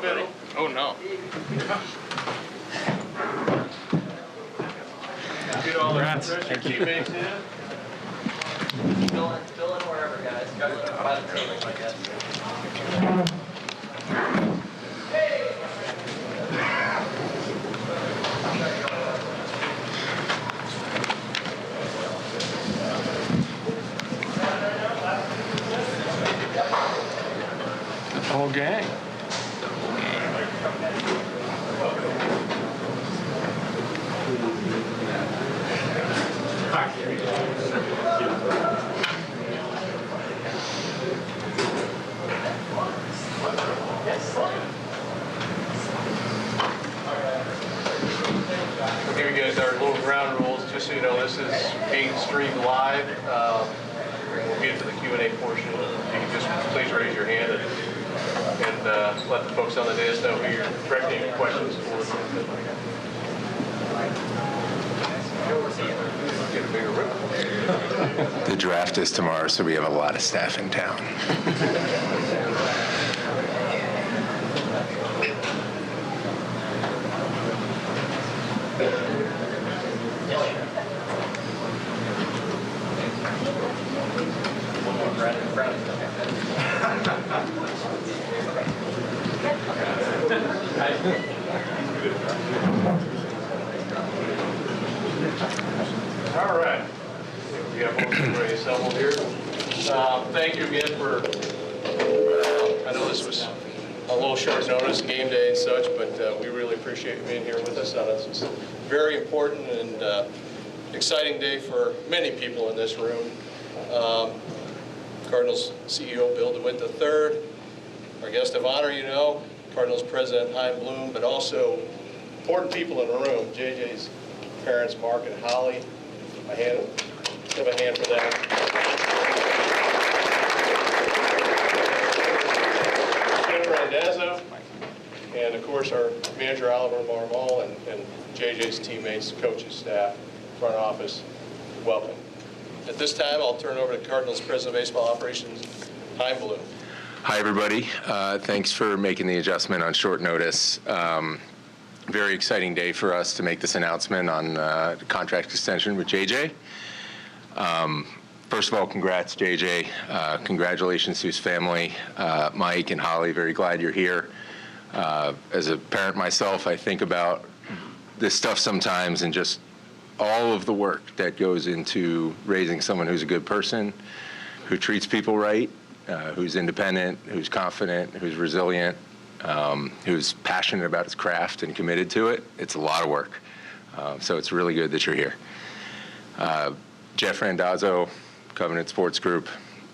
middle. Oh no. Get all the teammates in. Fill in wherever, guys. Fill in by the tables, I guess. The whole gang. Here you guys are little ground rules. Just so you know, this is being streamed live. We'll get to the Q&A portion. You can just please raise your hand and let the folks on the dais know who you're directing your questions towards. Get a bigger room. The draft is tomorrow, so we have a lot of staff in town. All right. We have most everybody assembled here. Thank you again for, I know this was a little short notice, game day and such, but we really appreciate you being here with us on this very important and exciting day for many people in this room. Cardinals CEO Bill DeWitt III, our guest of honor, you know, Cardinals President Chaim Bloom, but also important people in the room, JJ's parents, Mark and Holly. Give a hand for that. Jim Randazzo, and of course our manager Oliver Marmol and JJ's teammates, coaches, staff, front office. Welcome. At this time, I'll turn it over to Cardinals President of Baseball Operations, Chaim Bloom. Hi, everybody. Thanks for making the adjustment on short notice. Very exciting day for us to make this announcement on contract extension with JJ. First of all, congrats, JJ. Congratulations to his family, Mike and Holly. Very glad you're here. As a parent myself, I think about this stuff sometimes and just all of the work that goes into raising someone who's a good person, who treats people right, who's independent, who's confident, who's resilient, who's passionate about his craft and committed to it. It's a lot of work. So it's really good that you're here. Jeff Randazzo, Covenant Sports Group,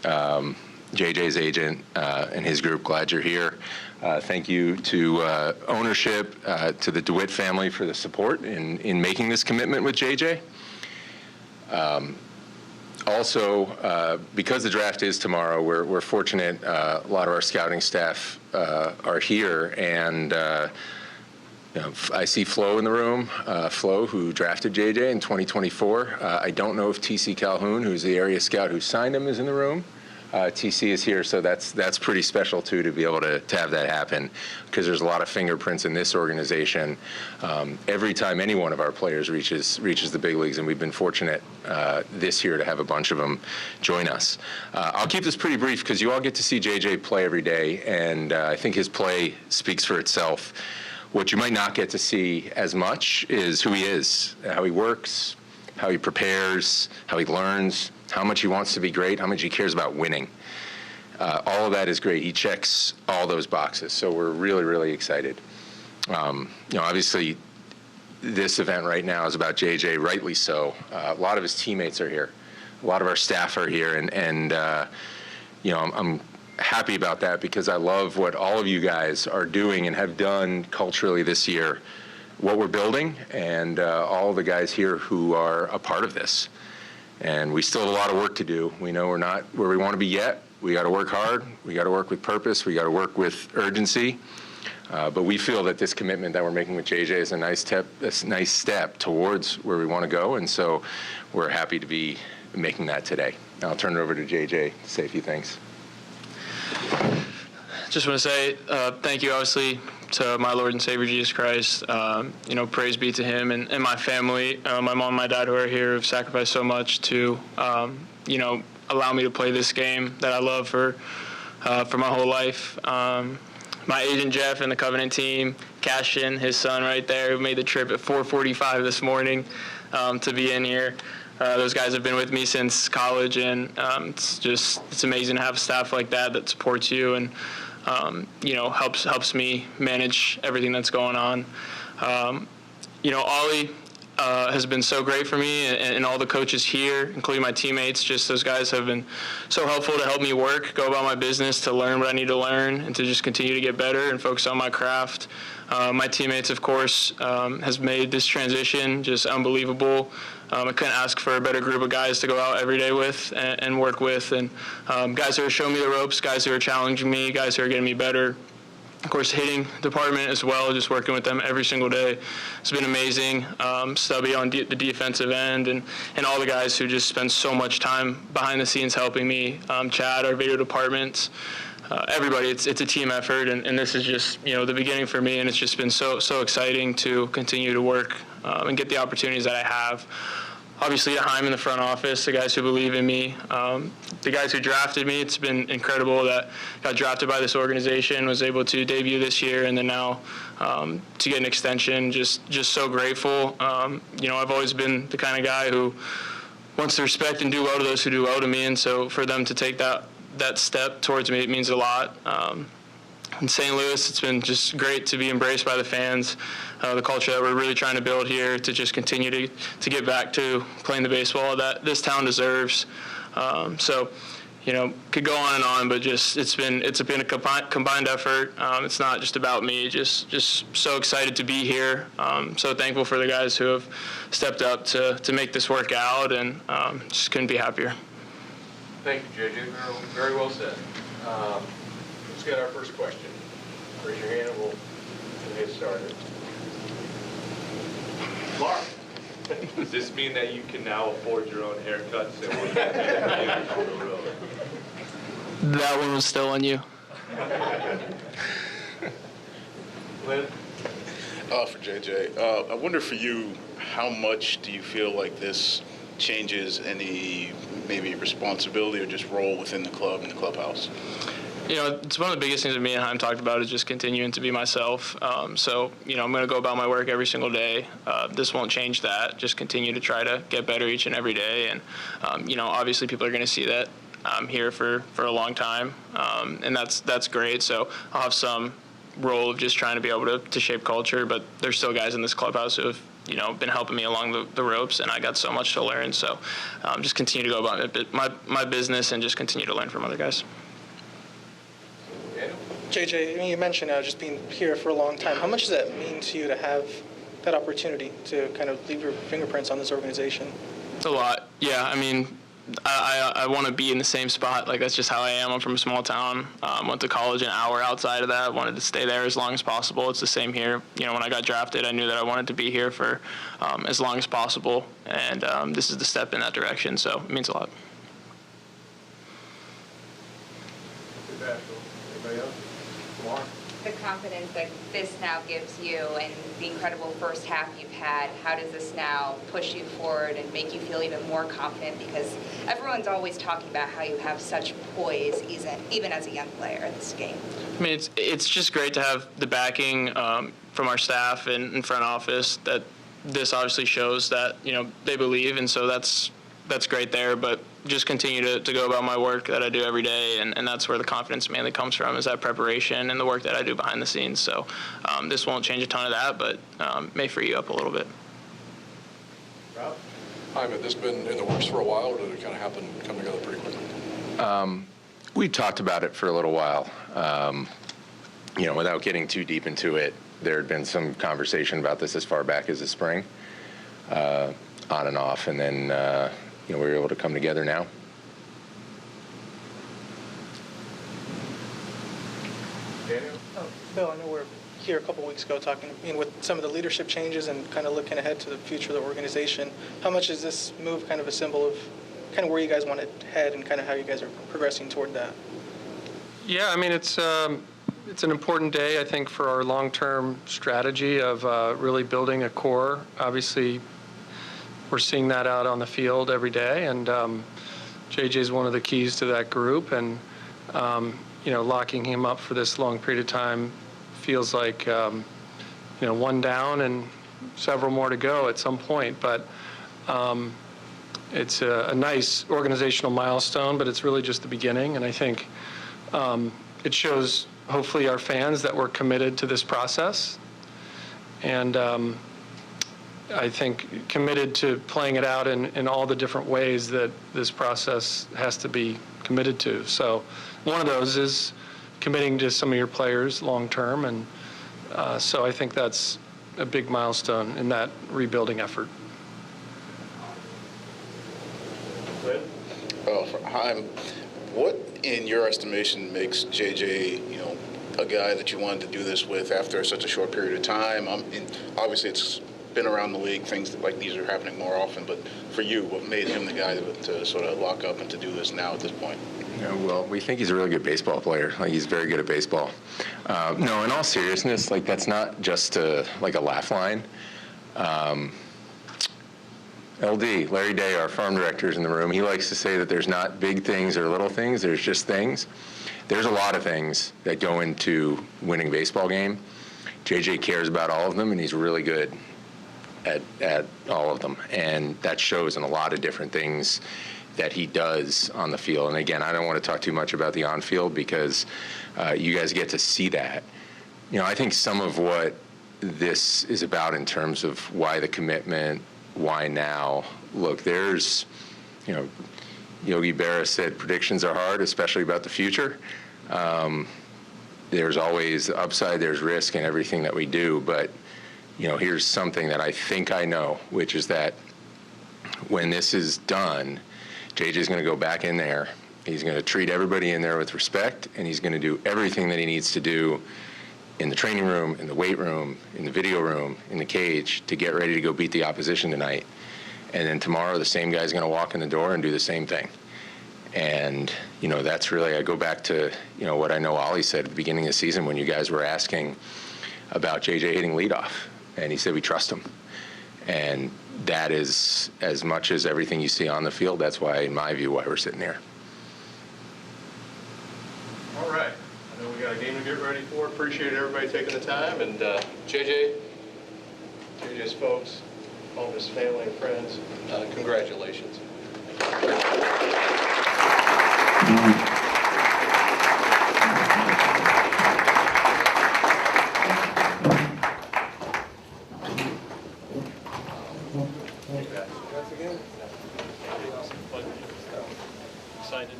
JJ's agent and his group, glad you're here. Thank you to ownership, to the DeWitt family for the support in making this commitment with JJ. Also, because the draft is tomorrow, we're fortunate a lot of our scouting staff are here, and you know, I see Flo in the room, Flo, who drafted JJ in 2024. I don't know if TC Calhoun, who's the area scout who signed him, is in the room. TC is here, so that's pretty special too, to be able to have that happen, because there's a lot of fingerprints in this organization. Every time any one of our players reaches the big leagues, and we've been fortunate this year to have a bunch of them join us. I'll keep this pretty brief because you all get to see JJ play every day, and I think his play speaks for itself. What you might not get to see as much is who he is, how he works, how he prepares, how he learns, how much he wants to be great, how much he cares about winning. All of that is great. He checks all those boxes, so we're really, really excited. You know, obviously, this event right now is about JJ, rightly so. A lot of his teammates are here. A lot of our staff are here, and you know, I'm happy about that because I love what all of you guys are doing and have done culturally this year, what we're building, and all the guys here who are a part of this. And we still have a lot of work to do. We know we're not where we want to be yet. We got to work hard. We got to work with purpose. We got to work with urgency. But we feel that this commitment that we're making with JJ is a nice step towards where we want to go. And so we're happy to be making that today. Now I'll turn it over to JJ to say a few things. just want to say thank you, obviously, to my Lord and Savior Jesus Christ. Praise be to Him and my family, my mom and my dad who are here, have sacrificed so much to, allow me to play this game that I love for my whole life. My agent Jeff and the Covenant team, Cashin, his son right there, who made the trip at 4:45 this morning to be in here. Those guys have been with me since college, and it's amazing to have a staff like that supports you and helps me manage everything that's going on. Ollie has been so great for me, and all the coaches here, including my teammates. Just those guys have been so helpful to help me go about my business, to learn what I need to learn, and to just continue to get better and focus on my craft. My teammates, of course, has made this transition just unbelievable. I couldn't ask for a better group of guys to go out every day with and work with, and guys who are showing me the ropes, guys who are challenging me, guys who are getting me better. Of course, hitting department as well, just working with them every single day. It's been amazing. Stubby on the defensive end and all the guys who just spend so much time behind the scenes helping me. Chad, our video department, everybody. It's a team effort, and this is just the beginning for me, and it's just been so exciting to continue to work and get the opportunities that I have. Obviously, at Heim in the front office, the guys who believe in me, the guys who drafted me. It's been incredible that I got drafted by this organization, was able to debut this year, and then now to get an extension. Just so grateful. I've always been the kind of guy who wants to respect and do well to those who do well to me, and so for them to take that step towards me, it means a lot. In St. Louis, it's been just great to be embraced by the fans, the culture that we're really trying to build here, to just continue to get back to playing the baseball that this town deserves. Could go on and on, but it's been a combined effort. It's not just about me. Just so excited to be here. So thankful for the guys who have stepped up to make this work out, and just couldn't be happier. Thank you, JJ. Very well said. Let's get our first question. Raise your hand and we'll get started. Mark. Does this mean that you can now afford your own haircuts and we'll get on the road? That one was still on you. Lynn? For JJ, I wonder for you, how much do you feel like this changes any maybe responsibility or just role within the club and the clubhouse? It's one of the biggest things that me and Heim talked about is just continuing to be myself. I'm going to go about my work every single day. This won't change that. Just continue to try to get better each and every day. And, obviously people are going to see that I'm here for a long time, and that's great. So I'll have some role of just trying to be able to shape culture, but there's still guys in this clubhouse who have been helping me along the ropes, and I got so much to learn. So just continue to go about my business and just continue to learn from other guys. JJ, you mentioned just being here for a long time. How much does that mean to you to have that opportunity to kind of leave your fingerprints on this organization? A lot. Yeah, I want to be in the same spot. Like, that's just how I am. I'm from a small town. Went to college an hour outside of that. Wanted to stay there as long as possible. It's the same here. When I got drafted, I knew that I wanted to be here for as long as possible. And this is the step in that direction, so it means a lot. Anybody else? Mark? The confidence that this now gives you and the incredible first half you've had, how does this now push you forward and make you feel even more confident? Because everyone's always talking about how you have such poise, even as a young player in this game. It's just great to have the backing from our staff and front office that this obviously shows that they believe, and so that's great there. But just continue to go about my work that I do every day, and that's where the confidence mainly comes from, is that preparation and the work that I do behind the scenes. So this won't change a ton of that, but may free you up a little bit. Rob? Hi, had this been in the works for a while, or did it kind of come together pretty quickly? We talked about it for a little while. Without getting too deep into it, there had been some conversation about this as far back as the spring, on and off, and then we were able to come together now. Daniel? Bill, I know we're here a couple weeks ago talking with some of the leadership changes and kind of looking ahead to the future of the organization. How much is this move kind of a symbol of kind of where you guys want to head and kind of how you guys are progressing toward that? Yeah, it's it's an important day, I think, for our long-term strategy of really building a core. Obviously, we're seeing that out on the field every day, and JJ is one of the keys to that group. And locking him up for this long period of time feels like one down and several more to go at some point. But it's a nice organizational milestone, but it's really just the beginning. And I think it shows, hopefully, our fans that we're committed to this process. And I think committed to playing it out in all the different ways that this process has to be committed to. So one of those is committing to some of your players long term. And so I think that's a big milestone in that rebuilding effort. For Chaim, what, in your estimation, makes JJ, a guy that you wanted to do this with after such a short period of time? Obviously, it's been around the league, things like these are happening more often, but for you, what made him the guy to sort of lock up and to do this now at this point? Well, we think he's a really good baseball player. He's very good at baseball. No, in all seriousness, that's not just a laugh line. LD, Larry Day, our farm director, is in the room. He likes to say that there's not big things or little things, there's just things. There's a lot of things that go into winning a baseball game. JJ cares about all of them, and he's really good at all of them. And that shows in a lot of different things that he does on the field. And again, I don't want to talk too much about the on-field because you guys get to see that. I think some of what this is about in terms of why the commitment, why now? Look, there's, Yogi Berra said predictions are hard, especially about the future. There's always upside, there's risk in everything that we do. But, here's something that I think I know, which is that when this is done, JJ's going to go back in there. He's going to treat everybody in there with respect, and he's going to do everything that he needs to do in the training room, in the weight room, in the video room, in the cage, to get ready to go beat the opposition tonight. And then tomorrow, the same guy's going to walk in the door and do the same thing. And, that's really, I go back to, what I know Ollie said at the beginning of the season when you guys were asking about JJ hitting leadoff. And he said, we trust him. And that is, as much as everything you see on the field, that's why, in my view, why we're sitting here. All right. I know we got a game to get ready for. Appreciate everybody taking the time. And JJ's folks, all of his family and friends, congratulations. Excited.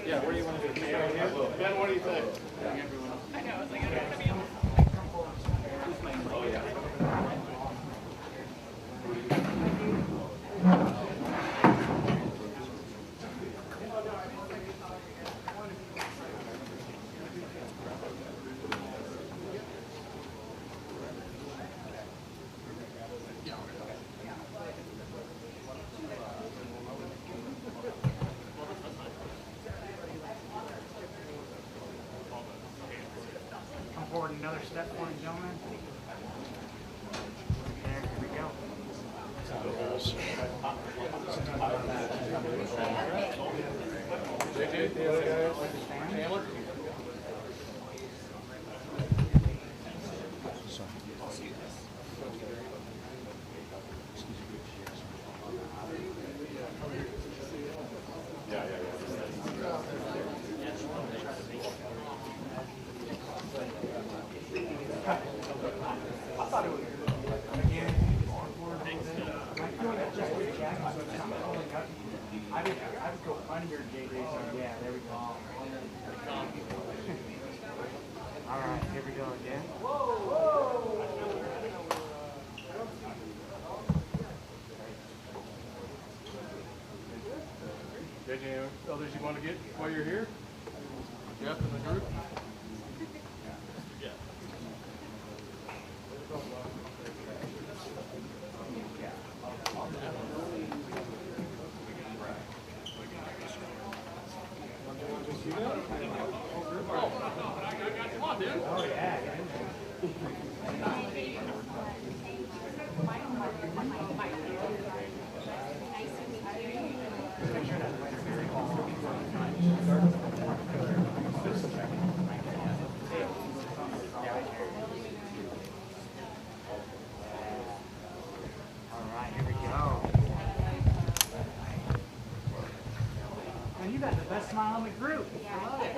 Yeah, where do you want to do? Ben, what do you think? I know, I was like, I don't want to be on. Come forward another step for me, gentlemen. There, here we go. I would go under JJ's. Yeah, there we go. All right, here we go again. JJ, others you want to get while you're here? Jeff and the group? Yeah. Come on, dude. Oh, yeah. And you got the best smile in the group. I love it.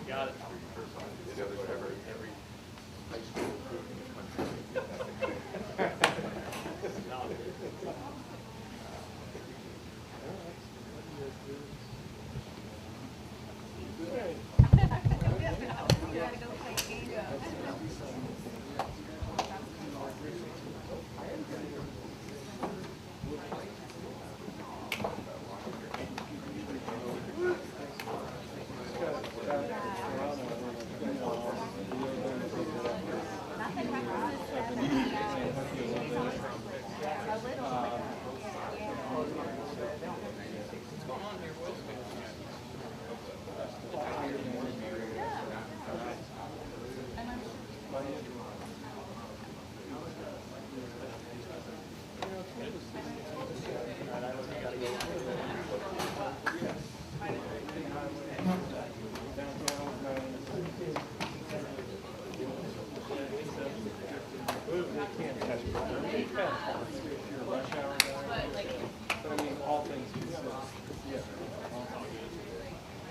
Got it.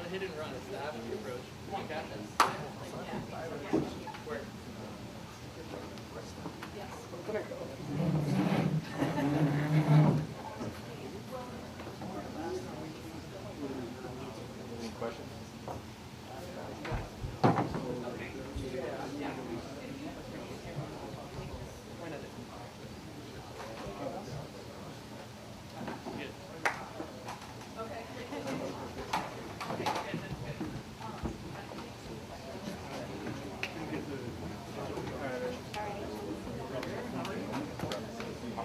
Hit and run, it's the avenue approach. Come on, Captain. Where? Any questions?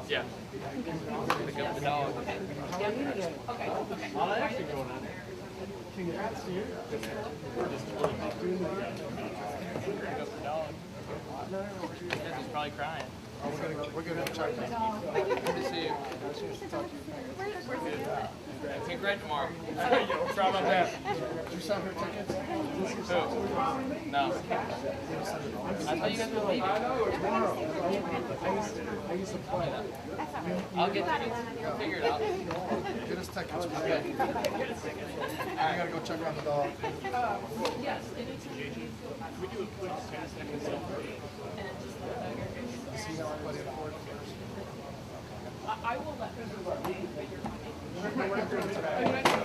Yeah. Pick up the dog. Okay. All that actually going on there. Congrats to you. We're just pick up the dog. He's probably crying. Oh, we're gonna check. Good to see you. Nice to talk to you. It's a great tomorrow. What's wrong about that? Did you sell her tickets? Who? No. I thought you guys were leaving. Tomorrow. I used to play that. I'll get tickets. We'll figure it out. Get us tickets. Okay. I gotta go check on the dog. We do a quick 10-second selfie. See how everybody affords I will let them know. it.